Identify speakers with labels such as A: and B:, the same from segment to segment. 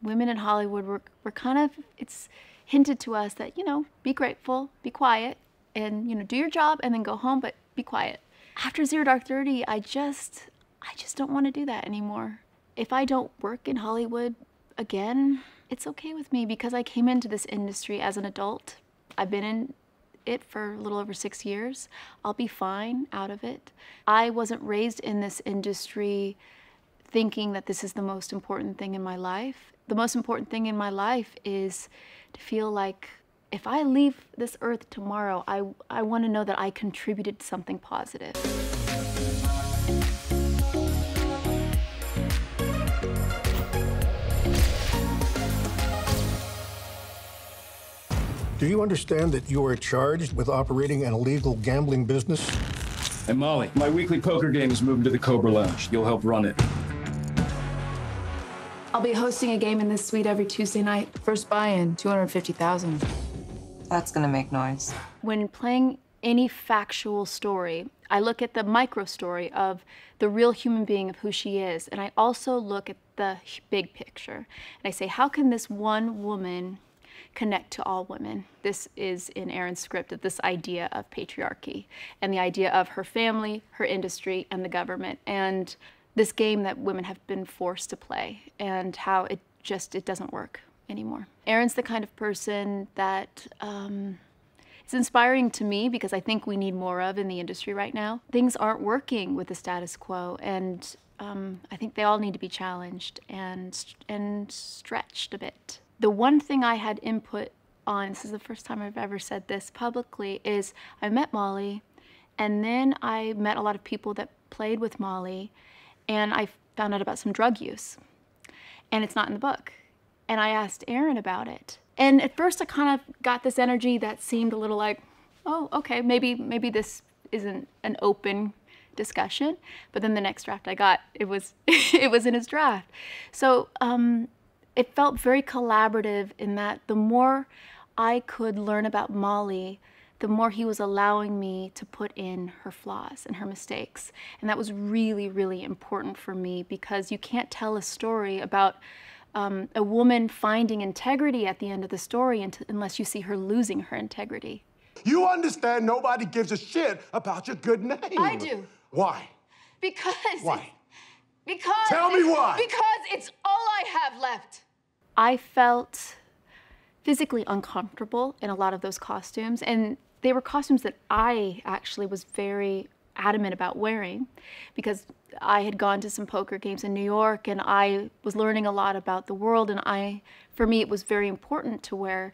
A: women in Hollywood, we're kind of, it's hinted to us that, you know, be grateful, be quiet, and, you know, do your job and then go home, but be quiet. After Zero Dark 30, I just don't want to do that anymore. If I don't work in Hollywood again, it's okay with me because I came into this industry as an adult. I've been in it for a little over 6 years. I'll be fine out of it. I wasn't raised in this industry thinking that this is the most important thing in my life. The most important thing in my life is to feel like if I leave this earth tomorrow, I want to know that I contributed something positive.
B: Do you understand that you are charged with operating an illegal gambling business?
C: Hey, Molly, my weekly poker game is moving to the Cobra Lounge. You'll help run it.
A: I'll be hosting a game in this suite every Tuesday night.
D: First buy-in, $250,000.
E: That's gonna make noise.
A: When playing any factual story, I look at the micro story of the real human being of who she is, and I also look at the big picture. And I say, how can this one woman connect to all women? This is in Erin's script, of this idea of patriarchy and the idea of her family, her industry, and the government, and this game that women have been forced to play, and how it doesn't work anymore. Erin's the kind of person that is inspiring to me because I think we need more of in the industry right now. Things aren't working with the status quo, and I think they all need to be challenged and stretched a bit. The one thing I had input on, this is the first time I've ever said this publicly, is I met Molly, and then I met a lot of people that played with Molly, and I found out about some drug use, and it's not in the book. And I asked Erin about it. And at first I kind of got this energy that seemed a little like, oh, okay, maybe this isn't an open discussion. But then the next draft I got, it was in his draft. So it felt very collaborative in that the more I could learn about Molly, the more he was allowing me to put in her flaws and her mistakes. And that was really, really important for me because you can't tell a story about a woman finding integrity at the end of the story unless you see her losing her integrity.
F: You understand nobody gives a shit about your good name.
A: I do.
F: Why?
A: Because.
F: Why?
A: Because.
F: Tell me why.
A: Because it's all I have left. I felt physically uncomfortable in a lot of those costumes, and they were costumes that I actually was very adamant about wearing because I had gone to some poker games in New York and I was learning a lot about the world, and for me it was very important to wear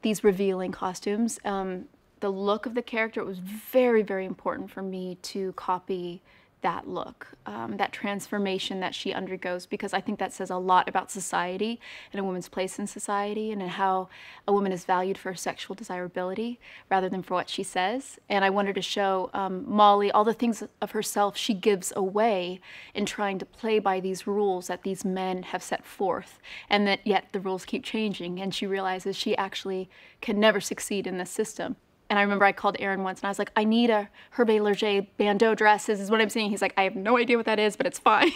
A: these revealing costumes. The look of the character, it was very, very important for me to copy that look, that transformation that she undergoes, because I think that says a lot about society and a woman's place in society and how a woman is valued for her sexual desirability rather than for what she says. And I wanted to show Molly all the things of herself she gives away in trying to play by these rules that these men have set forth, and that yet the rules keep changing, and she realizes she actually can never succeed in this system. And I remember I called Erin once and I was like, I need a Hervé Leger bandeau dress, is what I'm saying. He's like, I have no idea what that is, but it's fine.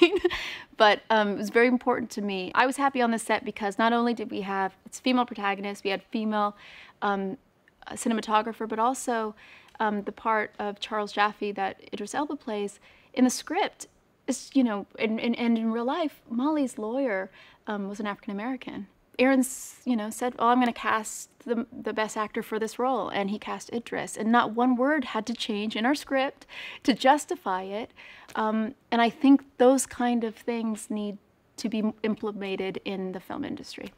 A: But it was very important to me. I was happy on the set because not only did we have its female protagonist, we had female cinematographer, but also the part of Charles Jaffe that Idris Elba plays in the script is, you know, and in real life, Molly's lawyer was an African-American. Erin's, you know, said, oh, I'm going to cast the best actor for this role, and he cast Idris, and not one word had to change in our script to justify it, and I think those kind of things need to be implemented in the film industry.